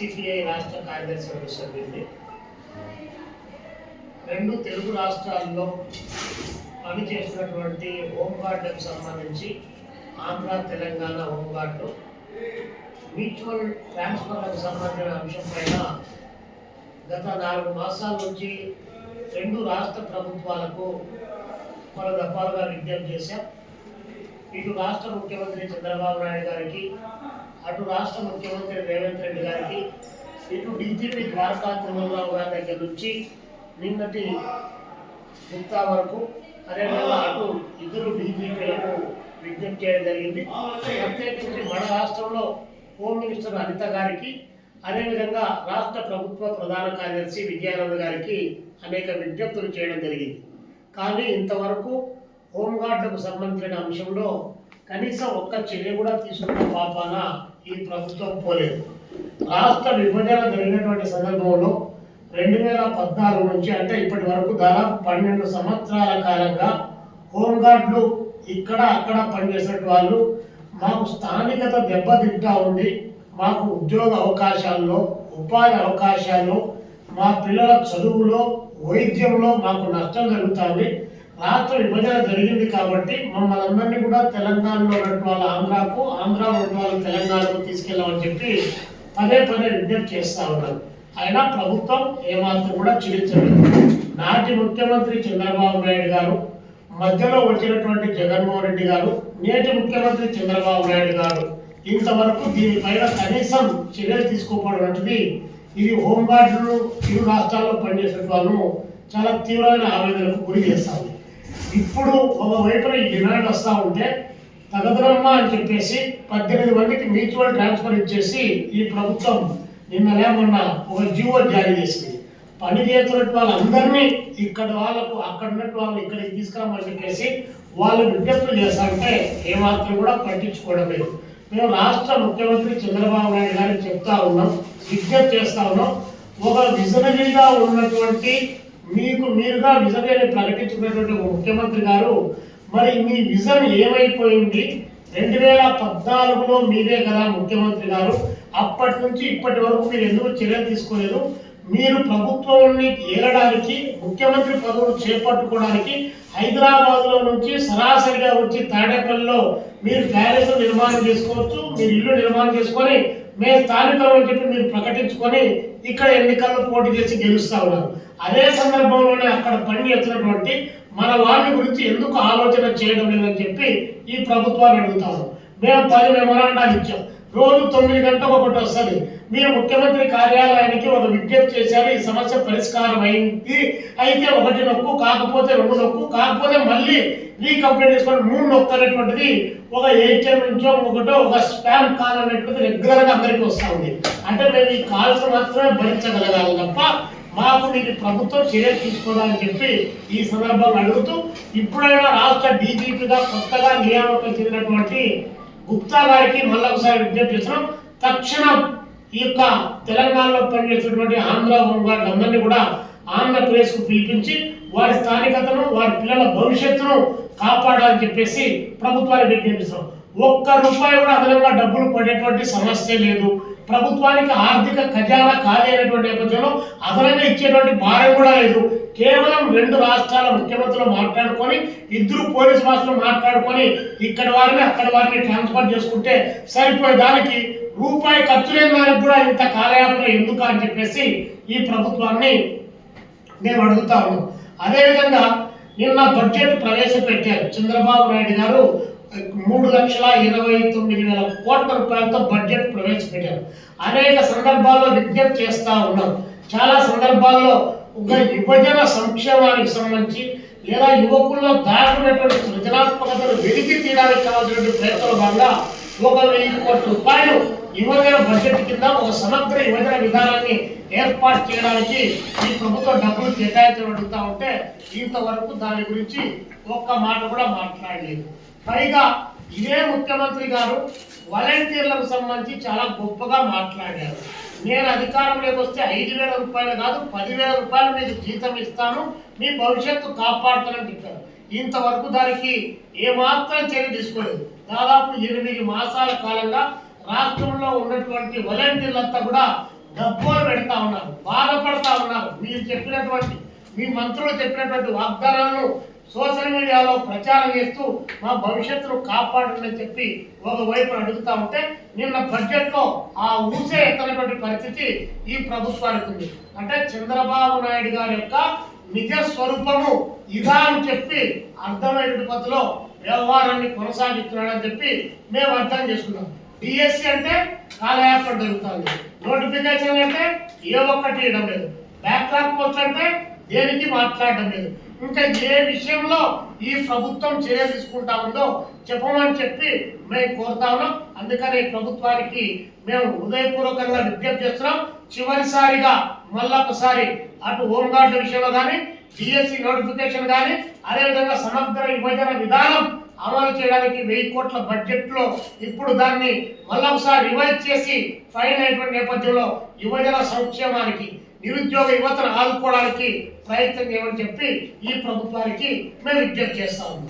CPI రాష్ట్ర కార్యదర్శి సభ్యుడిని. రెండు తెలుగు రాష్ట్రాల్లో పనిచేసినటువంటి హోంగార్డుకు సంబంధించి ఆంధ్ర తెలంగాణ హోంగార్డు మ్యూచువల్ ట్రాన్స్ఫర్లకు సంబంధించిన అంశం పైన గత 4 మాసాల నుంచి రెండు రాష్ట్ర ప్రభుత్వాలకు పలు దఫాలుగా విజ్ఞప్తి చేశాం. ఇటు రాష్ట్ర ముఖ్యమంత్రి చంద్రబాబు నాయుడు గారికి, అటు రాష్ట్ర ముఖ్యమంత్రి రేవంత్ రెడ్డి గారికి, ఇటు డీజీపీ ద్వారకా తిరుమలరావు గారి దగ్గర నుంచి నిన్నటి గుప్తా వరకు, అదేవిధంగా అటు ఇద్దరు డీజీపీలకు విజ్ఞప్తి చేయడం జరిగింది. ప్రత్యేకించి మన రాష్ట్రంలో హోమ్ మినిస్టర్ అనిత గారికి, అదేవిధంగా రాష్ట్ర ప్రభుత్వ ప్రధాన కార్యదర్శి విజయానంద్ గారికి అనేక విజ్ఞప్తులు చేయడం జరిగింది. కానీ ఇంతవరకు హోంగార్డుకు సంబంధించిన అంశంలో కనీసం ఒక్క చర్య కూడా తీసుకున్న పాపాన ఈ ప్రభుత్వం పోలేదు. రాష్ట్ర విభజన జరిగినటువంటి సందర్భంలో 2014 నుంచి అంటే ఇప్పటి వరకు దాదాపు 12 సంవత్సరాల కాలంగా హోంగార్డులు ఇక్కడ అక్కడ పనిచేసే వాళ్ళు మాకు స్థానికత దెబ్బతింటా ఉంది, మాకు ఉద్యోగ అవకాశాల్లో, ఉపాధి అవకాశాల్లో, మా పిల్లల చదువులో, వైద్యంలో మాకు నష్టం జరుగుతుంది. రాష్ట్ర విభజన జరిగింది కాబట్టి మమ్మల్ని అందరినీ కూడా తెలంగాణలో ఉన్నట్టు వాళ్ళ ఆంధ్రాకు, ఆంధ్ర ఉన్నట్టు వాళ్ళు తెలంగాణకు తీసుకెళ్ళమని చెప్పి పదే విజ్ఞప్తి చేస్తూ ఉన్నారు. అయినా ప్రభుత్వం ఏమాత్రం కూడా చిరించలేదు. నాటి ముఖ్యమంత్రి చంద్రబాబు నాయుడు గారు, మధ్యలో వచ్చినటువంటి జగన్మోహన్ రెడ్డి గారు, నేటి ముఖ్యమంత్రి చంద్రబాబు నాయుడు గారు ఇంతవరకు దీనిపైన కనీసం చర్యలు తీసుకోకపోవడం వంటిది ఇది హోంగార్డులు ఇరు రాష్ట్రాల్లో పనిచేసే వాళ్ళను చాలా తీవ్రమైన ఆవేదనకు గురి చేస్తా ఉంది. ఇప్పుడు ఒకవైపున ఈ డిమాండ్ వస్తూ ఉంటే తగదరమ్మ అని చెప్పేసి 18 మందికి మ్యూచువల్ ట్రాన్స్ఫర్ ఇచ్చేసి ఈ ప్రభుత్వం నిన్ననే మొన్న ఒక జీవో జారీ చేసింది. పని చేస్తున్నట్టు వాళ్ళందరినీ ఇక్కడ వాళ్ళకు అక్కడ ఉన్నట్టు వాళ్ళు ఇక్కడికి తీసుకురామని చెప్పేసి వాళ్ళు విజ్ఞప్తులు చేస్తారంటే ఏమాత్రం కూడా పట్టించుకోవడం లేదు. మేము రాష్ట్ర ముఖ్యమంత్రి చంద్రబాబు నాయుడు గారికి చెప్తా ఉన్నాం, విజ్ఞప్తి చేస్తా ఉన్నాం. ఒక విజనరీగా ఉన్నటువంటి మీరుగా విజనరీ ప్రకటించుకున్నటువంటి ముఖ్యమంత్రి గారు, మరి మీ విజన్ ఏమైపోయింది? 2014లో మీరే కదా ముఖ్యమంత్రి గారు, అప్పటి నుంచి ఇప్పటి వరకు మీరు ఎందుకు చర్యలు తీసుకోలేదు? మీరు ప్రభుత్వాన్ని ఏలడానికి, ముఖ్యమంత్రి పదవులు చేపట్టుకోవడానికి హైదరాబాద్లో నుంచి సరాసరిగా వచ్చి తాడేపల్లిలో మీరు ప్యాలెస్ నిర్మాణం చేసుకోవచ్చు, మీరు ఇల్లు నిర్మాణం చేసుకొని మేము స్థానికులు అని చెప్పి మీరు ప్రకటించుకొని ఇక్కడ ఎన్నికల్లో పోటీ చేసి గెలుస్తా ఉన్నారు. అదే సందర్భంలోనే అక్కడ పనిచేస్తున్నటువంటి మన వాళ్ళ గురించి ఎందుకు ఆలోచన చేయడం లేదని చెప్పి ఈ ప్రభుత్వాన్ని అడుగుతాము. మేము 10 మెమోరాండాలు ఇచ్చాం, రోజు 9 గంటలకు ఒకటి వస్తుంది. మీరు ముఖ్యమంత్రి కార్యాలయానికి ఒక విజ్ఞప్తి చేశారు, ఈ సమస్య పరిష్కారం అయింది, అయితే 1 నొక్కు, కాకపోతే 2 నొక్కు, కాకపోతే మళ్ళీ రీకంప్లీట్ చేసుకొని 3 నొక్కు అనేటువంటిది ఒక ఏటీఎం నుంచో ఒక స్పామ్ కాల్ అనేటువంటిది రెగ్యులర్గా అందరికీ వస్తూ ఉంది. అంటే మేము ఈ కాల్స్ మాత్రమే భరించగలగాలి తప్ప మాకు మీకు ప్రభుత్వం చర్యలు తీసుకోవాలని చెప్పి ఈ సందర్భంగా అడుగుతూ, ఇప్పుడైనా రాష్ట్ర డీజీపీగా కొత్తగా నియామకం చెందినటువంటి గుప్తా గారికి మళ్ళీ ఒకసారి విజ్ఞప్తి చేస్తున్నాం. తక్షణం ఈ యొక్క తెలంగాణలో పనిచేస్తున్నటువంటి ఆంధ్ర హోంగార్డు అందరినీ కూడా ఆంధ్రప్రదేశ్కు పిలిపించి వారి స్థానికతను, వారి పిల్లల భవిష్యత్తును కాపాడాలని చెప్పేసి ప్రభుత్వాన్ని విజ్ఞప్తిస్తున్నాం. ₹1 కూడా అదనంగా డబ్బులు పడేటువంటి సమస్య లేదు. ప్రభుత్వానికి ఆర్థిక ఖజానా ఖాళీ అయినటువంటి నేపథ్యంలో అదనంగా ఇచ్చేటువంటి భారం కూడా లేదు. కేవలం 2 రాష్ట్రాల ముఖ్యమంత్రులు మాట్లాడుకొని, 2 పోలీసు మాస్టర్లు మాట్లాడుకొని ఇక్కడ వారిని అక్కడ వారిని ట్రాన్స్ఫర్ చేసుకుంటే సరిపోయే దానికి రూపాయి ఖర్చు లేని దానికి కూడా ఇంత కాలయాపన ఎందుకు అని చెప్పేసి ఈ ప్రభుత్వాన్ని నేను అడుగుతా ఉన్నాను. అదేవిధంగా నిన్న బడ్జెట్ ప్రవేశపెట్టారు చంద్రబాబు నాయుడు గారు. 3,29,000 కోట్ల రూపాయలతో బడ్జెట్ ప్రవేశపెట్టారు. అనేక సందర్భాల్లో విజ్ఞప్తి చేస్తూ ఉన్నాం. చాలా సందర్భాల్లో ఒక యువజన సంక్షేమానికి సంబంధించి లేదా యువకుల్లో దాటున్నటువంటి సృజనాత్మకతను వెలికి తీయడానికి కావాల్సినటువంటి ప్రయత్నాల భాగంగా 1,000 కోట్ల రూపాయలు యువజన బడ్జెట్ కింద ఒక సమగ్ర యువజన విధానాన్ని ఏర్పాటు చేయడానికి ఈ ప్రభుత్వం డబ్బులు కేటాయించబడుతూ ఉంటే ఇంతవరకు దాని గురించి ఒక్క మాట కూడా మాట్లాడలేదు. పైగా ఇదే ముఖ్యమంత్రి గారు వాలంటీర్లకు సంబంధించి చాలా గొప్పగా మాట్లాడారు. నేను అధికారంలోకి వస్తే 5,000 రూపాయలు కాదు 10,000 రూపాయలు మీకు జీతం ఇస్తాను, మీ భవిష్యత్తు కాపాడుతానని చెప్పారు. ఇంతవరకు దానికి ఏమాత్రం చర్య తీసుకోలేదు. దాదాపు 8 మాసాల కాలంగా రాష్ట్రంలో ఉన్నటువంటి వాలంటీర్లంతా కూడా డబ్బులు పెడతా ఉన్నారు, బాధపడతా ఉన్నారు. మీరు చెప్పినటువంటి మీ మంత్రులు చెప్పినటువంటి వాగ్దానాలను సోషల్ మీడియాలో ప్రచారం చేస్తూ మా భవిష్యత్తును కాపాడండి అని చెప్పి ఒకవైపు అడుగుతా ఉంటే నిన్న బడ్జెట్లో ఆ ఊసే ఎత్తనటువంటి పరిస్థితి ఈ ప్రభుత్వానికి ఉంది. అంటే చంద్రబాబు నాయుడు గారి యొక్క నిజ స్వరూపము ఇదా అని చెప్పి అర్థమైనటువంటి పద్ధతిలో వ్యవహారాన్ని కొనసాగిస్తున్నాడని చెప్పి మేము అర్థం చేసుకున్నాం. డిఎస్సి అంటే కాలయాపన జరుగుతుంది, నోటిఫికేషన్ అంటే ఏ ఒక్కటి ఇవ్వడం లేదు, బ్యాక్లాగ్ పోస్ట్ అంటే దేనికి మాట్లాడడం లేదు. ఇంకా ఏ విషయంలో ఈ ప్రభుత్వం చర్య తీసుకుంటా ఉందో చెప్పమని చెప్పి మేము కోరుతా ఉన్నాం. అందుకని ప్రభుత్వానికి మేము హృదయపూర్వకంగా విజ్ఞప్తి చేస్తున్నాం. చివరిసారిగా మళ్ళొకసారి అటు హోంగార్డు విషయంలో కానీ, డిఎస్సి నోటిఫికేషన్ కానీ, అదేవిధంగా సమగ్ర విభజన విధానం అమలు చేయడానికి 1000 కోట్ల బడ్జెట్లో ఇప్పుడు దాన్ని మళ్ళొకసారి రివైజ్ చేసి ఫైన్ అయినటువంటి నేపథ్యంలో యువజన సంక్షేమానికి, నిరుద్యోగ యువతను ఆదుకోవడానికి ప్రయత్నం చేయమని చెప్పి ఈ ప్రభుత్వానికి మేము విజ్ఞప్తి చేస్తాము.